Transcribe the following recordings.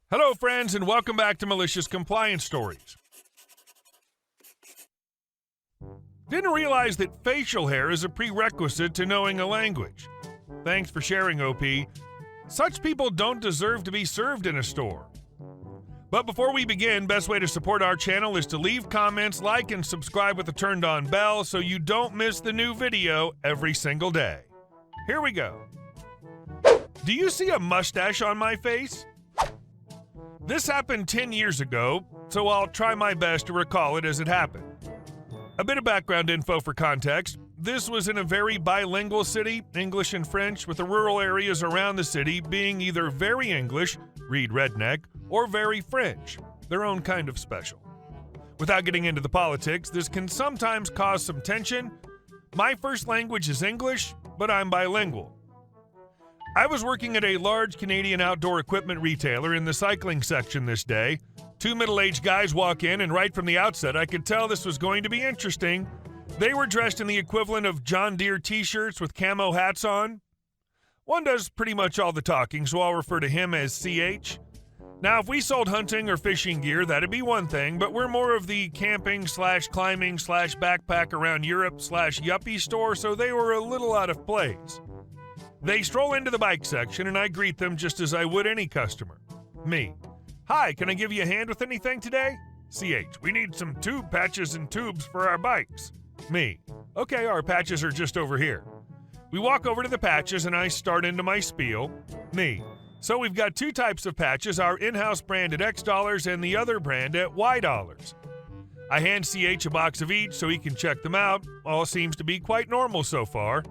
Hello, friends, and welcome back to Malicious Compliance Stories. Didn't realize that facial hair is a prerequisite to knowing a language. Thanks for sharing, OP. Such people don't deserve to be served in a store. But before we begin, best way to support our channel is to leave comments, like, and subscribe with a turned-on bell so you don't miss the new video every single day. Here we go. Do you see a mustache on my face? This happened 10 years ago, so I'll try my best to recall it as it happened. A bit of background info for context. This was in a very bilingual city, English and French, with the rural areas around the city being either very English, read redneck, or very French, their own kind of special. Without getting into the politics, this can sometimes cause some tension. My first language is English, but I'm bilingual. I was working at a large Canadian outdoor equipment retailer in the cycling section this day. Two middle-aged guys walk in, and right from the outset, I could tell this was going to be interesting. They were dressed in the equivalent of John Deere t-shirts with camo hats on. One does pretty much all the talking, so I'll refer to him as CH. Now, if we sold hunting or fishing gear, that'd be one thing, but we're more of the camping/climbing/backpack around Europe/yuppie store, so they were a little out of place. They stroll into the bike section, and I greet them just as I would any customer. Me. Hi, can I give you a hand with anything today? CH. We need some tube patches and tubes for our bikes. Me. Okay, our patches are just over here. We walk over to the patches, and I start into my spiel. Me. So we've got two types of patches, our in-house brand at X dollars and the other brand at Y dollars. I hand CH a box of each so he can check them out. All seems to be quite normal so far.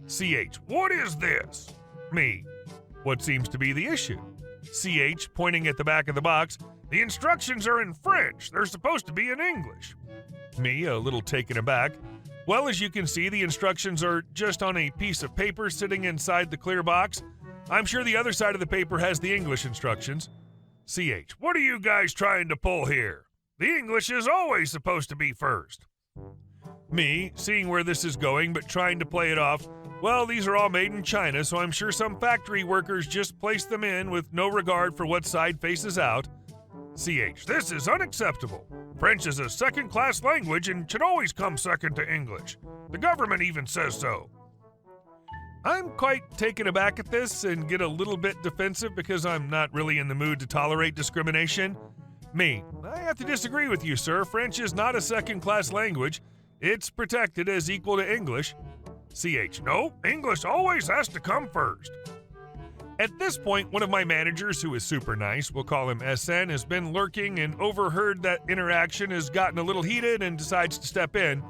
CH. What is this? Me. What seems to be the issue? CH, pointing at the back of the box. The instructions are in French. They're supposed to be in English. Me, a little taken aback. Well, as you can see, the instructions are just on a piece of paper sitting inside the clear box. I'm sure the other side of the paper has the English instructions. CH. What are you guys trying to pull here? The English is always supposed to be first. Me, seeing where this is going but trying to play it off. Well, these are all made in China, so I'm sure some factory workers just placed them in with no regard for what side faces out. CH. This is unacceptable. French is a second-class language and should always come second to English. The government even says so. I'm quite taken aback at this and get a little bit defensive because I'm not really in the mood to tolerate discrimination. Me. I have to disagree with you, sir. French is not a second-class language. It's protected as equal to English. CH. No, English always has to come first. At this point, one of my managers, who is super nice, we'll call him SN, has been lurking and overheard that interaction, has gotten a little heated and decides to step in.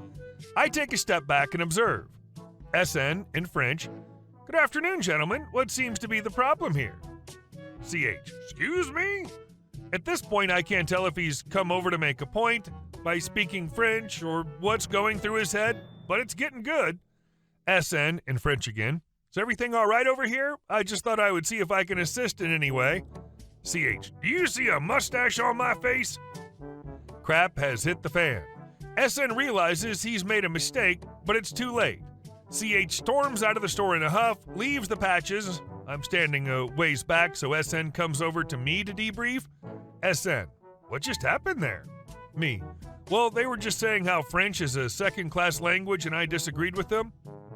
I take a step back and observe. SN, in French. Good afternoon, gentlemen. What seems to be the problem here? CH. Excuse me? At this point, I can't tell if he's come over to make a point by speaking French or what's going through his head, but it's getting good. SN, in French again. Is everything all right over here? I just thought I would see if I can assist in any way. CH. Do you see a mustache on my face? Crap has hit the fan. SN realizes he's made a mistake, but it's too late. CH storms out of the store in a huff, leaves the patches. I'm standing a ways back, so SN comes over to me to debrief. SN. What just happened there? Me. Well, they were just saying how French is a second-class language and I disagreed with them.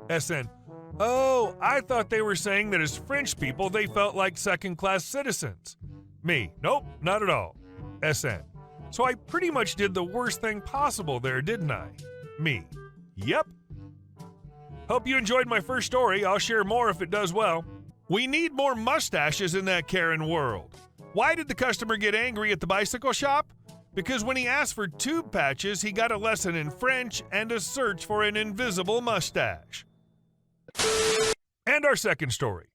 SN. Oh, I thought they were saying that as French people, they felt like second-class citizens. Me. Nope, not at all. SN. So I pretty much did the worst thing possible there, didn't I? Me. Yep. Hope you enjoyed my first story. I'll share more if it does well. We need more mustaches in that Karen world. Why did the customer get angry at the bicycle shop? Because when he asked for tube patches, he got a lesson in French and a search for an invisible mustache. And our second story.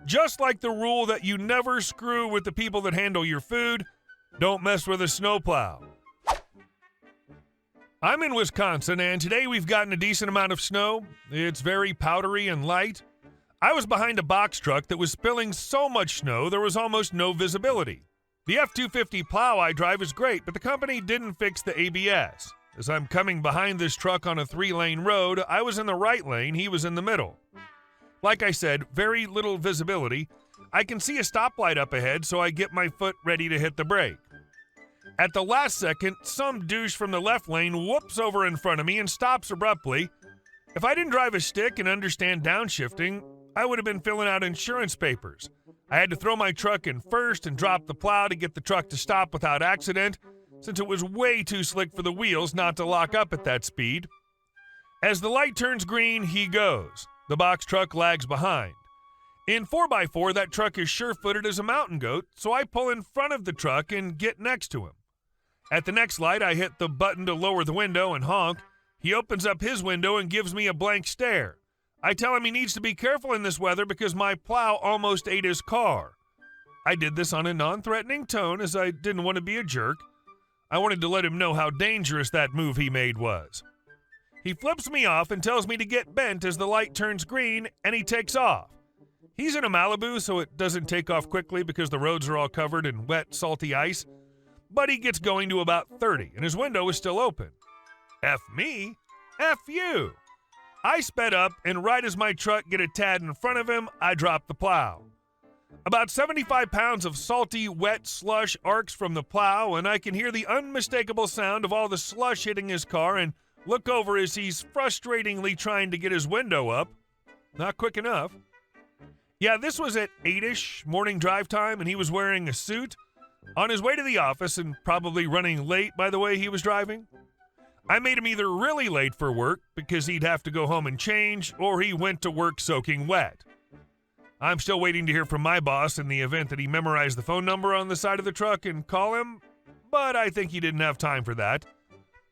Just like the rule that you never screw with the people that handle your food, don't mess with a snowplow. I'm in Wisconsin, and today we've gotten a decent amount of snow. It's very powdery and light. I was behind a box truck that was spilling so much snow there was almost no visibility. The F-250 plow I drive is great, but the company didn't fix the ABS. As I'm coming behind this truck on a 3-lane road, I was in the right lane, he was in the middle. Like I said, very little visibility. I can see a stoplight up ahead, so I get my foot ready to hit the brake. At the last second, some douche from the left lane whoops over in front of me and stops abruptly. If I didn't drive a stick and understand downshifting, I would have been filling out insurance papers. I had to throw my truck in first and drop the plow to get the truck to stop without accident, since it was way too slick for the wheels not to lock up at that speed. As the light turns green, he goes. The box truck lags behind. In 4x4, that truck is sure-footed as a mountain goat, so I pull in front of the truck and get next to him. At the next light, I hit the button to lower the window and honk. He opens up his window and gives me a blank stare. I tell him he needs to be careful in this weather because my plow almost ate his car. I did this on a non-threatening tone as I didn't want to be a jerk. I wanted to let him know how dangerous that move he made was. He flips me off and tells me to get bent as the light turns green, and he takes off. He's in a Malibu, so it doesn't take off quickly because the roads are all covered in wet, salty ice. But he gets going to about 30, and his window is still open. F me? F you! I sped up, and right as my truck get a tad in front of him, I drop the plow. About 75 pounds of salty, wet slush arcs from the plow, and I can hear the unmistakable sound of all the slush hitting his car and look over as he's frustratingly trying to get his window up. Not quick enough. Yeah, this was at 8-ish morning drive time, and he was wearing a suit, on his way to the office and probably running late by the way he was driving. I made him either really late for work because he'd have to go home and change, or he went to work soaking wet. I'm still waiting to hear from my boss in the event that he memorized the phone number on the side of the truck and call him, but I think he didn't have time for that.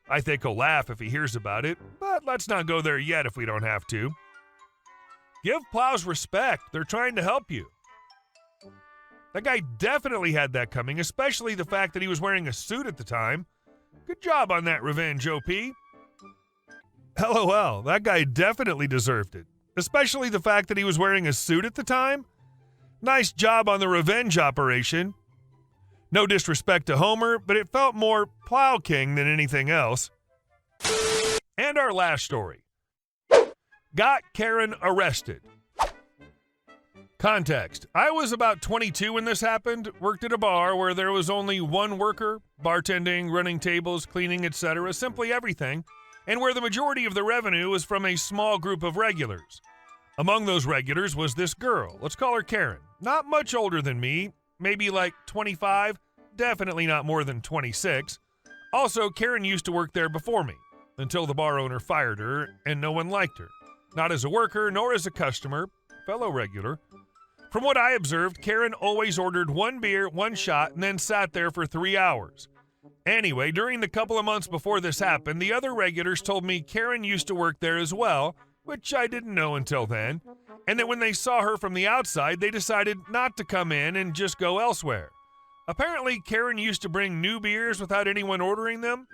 I think he'll laugh if he hears about it, but let's not go there yet if we don't have to. Give plows respect. They're trying to help you. That guy definitely had that coming, especially the fact that he was wearing a suit at the time. Good job on that revenge, OP. LOL, that guy definitely deserved it, especially the fact that he was wearing a suit at the time. Nice job on the revenge operation. No disrespect to Homer, but it felt more Plow King than anything else. And our last story. Got Karen arrested. Context. I was about 22 when this happened, worked at a bar where there was only one worker, bartending, running tables, cleaning, etc., simply everything, and where the majority of the revenue was from a small group of regulars. Among those regulars was this girl, let's call her Karen, not much older than me, maybe like 25, definitely not more than 26. Also, Karen used to work there before me, until the bar owner fired her and no one liked her. Not as a worker, nor as a customer, fellow regular. From what I observed, Karen always ordered one beer, one shot, and then sat there for 3 hours. Anyway, during the couple of months before this happened, the other regulars told me Karen used to work there as well, which I didn't know until then, and that when they saw her from the outside, they decided not to come in and just go elsewhere. Apparently, Karen used to bring new beers without anyone ordering them.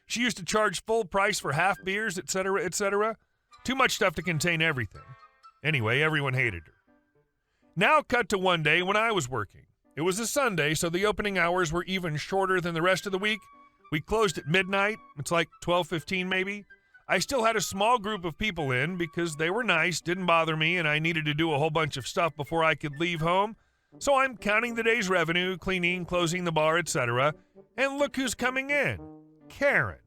She used to charge full price for half beers, etc., etc. Too much stuff to contain everything. Anyway, everyone hated her. Now cut to one day when I was working. It was a Sunday, so the opening hours were even shorter than the rest of the week. We closed at midnight. It's like 12:15 maybe. I still had a small group of people in because they were nice, didn't bother me, and I needed to do a whole bunch of stuff before I could leave home. So I'm counting the day's revenue, cleaning, closing the bar, etc. And look who's coming in. Karen,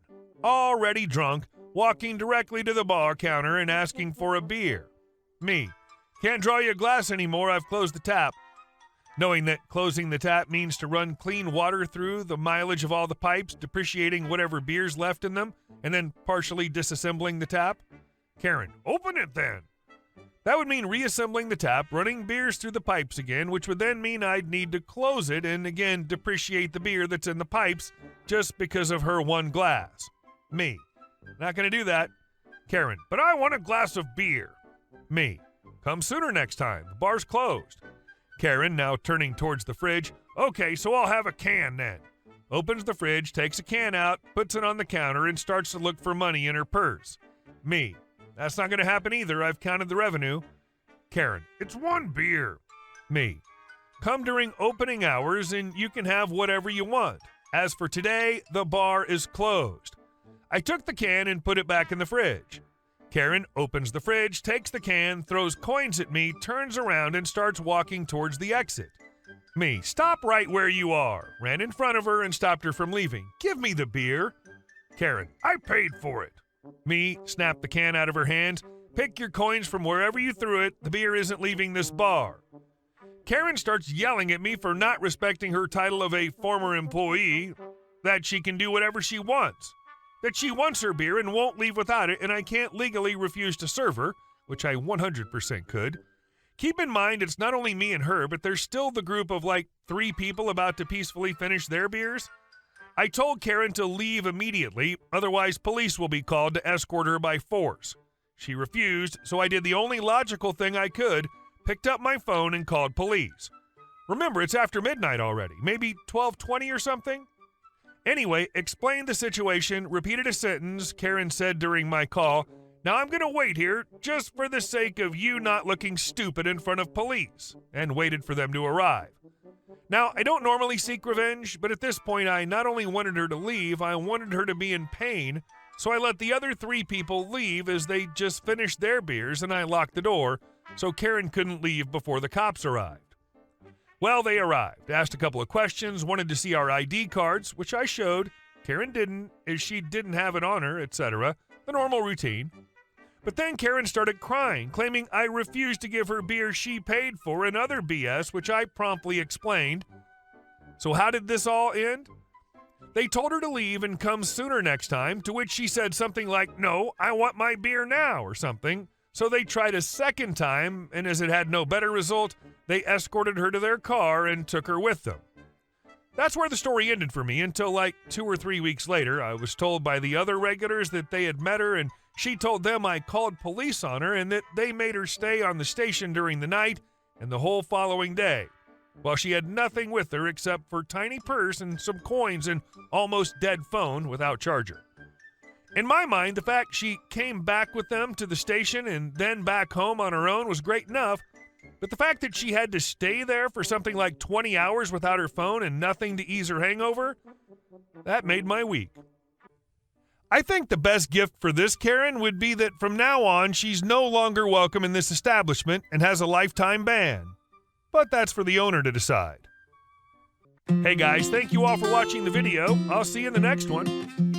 already drunk, walking directly to the bar counter and asking for a beer. Me. Can't draw you a glass anymore, I've closed the tap. Knowing that closing the tap means to run clean water through the mileage of all the pipes, depreciating whatever beer's left in them, and then partially disassembling the tap. Karen, open it then. That would mean reassembling the tap, running beers through the pipes again, which would then mean I'd need to close it and again depreciate the beer that's in the pipes just because of her one glass. Me. Not gonna do that. Karen, but I want a glass of beer. Me. Come sooner next time. The bar's closed. Karen, now turning towards the fridge. Okay, so I'll have a can then. Opens the fridge, takes a can out, puts it on the counter, and starts to look for money in her purse. Me. That's not going to happen either. I've counted the revenue. Karen. It's one beer. Me. Come during opening hours and you can have whatever you want. As for today, the bar is closed. I took the can and put it back in the fridge. Karen opens the fridge, takes the can, throws coins at me, turns around, and starts walking towards the exit. Me, stop right where you are. Ran in front of her and stopped her from leaving. Give me the beer. Karen, I paid for it. Me, snapped the can out of her hands. Pick your coins from wherever you threw it. The beer isn't leaving this bar. Karen starts yelling at me for not respecting her title of a former employee, that she can do whatever she wants, that she wants her beer and won't leave without it, and I can't legally refuse to serve her, which I 100% could. Keep in mind, it's not only me and her, but there's still the group of like 3 people about to peacefully finish their beers. I told Karen to leave immediately, otherwise police will be called to escort her by force. She refused, so I did the only logical thing I could, picked up my phone and called police. Remember, it's after midnight already, maybe 12:20 or something? Anyway, explained the situation, repeated a sentence Karen said during my call. Now I'm going to wait here just for the sake of you not looking stupid in front of police, and waited for them to arrive. Now, I don't normally seek revenge, but at this point I not only wanted her to leave, I wanted her to be in pain, so I let the other 3 people leave as they just finished their beers and I locked the door, so Karen couldn't leave before the cops arrived. Well, they arrived, asked a couple of questions, wanted to see our ID cards, which I showed. Karen didn't, as she didn't have it on her, etc. The normal routine. But then Karen started crying, claiming I refused to give her beer she paid for and other BS, which I promptly explained. So how did this all end? They told her to leave and come sooner next time, to which she said something like, "No, I want my beer now," or something. So they tried a second time, and as it had no better result, they escorted her to their car and took her with them. That's where the story ended for me until like 2 or 3 weeks later. I was told by the other regulars that they had met her and she told them I called police on her and that they made her stay on the station during the night and the whole following day, while she had nothing with her except for tiny purse and some coins and almost dead phone without charger. In my mind, the fact she came back with them to the station and then back home on her own was great enough, but the fact that she had to stay there for something like 20 hours without her phone and nothing to ease her hangover, that made my week. I think the best gift for this Karen would be that from now on she's no longer welcome in this establishment and has a lifetime ban. But that's for the owner to decide. Hey guys, thank you all for watching the video. I'll see you in the next one.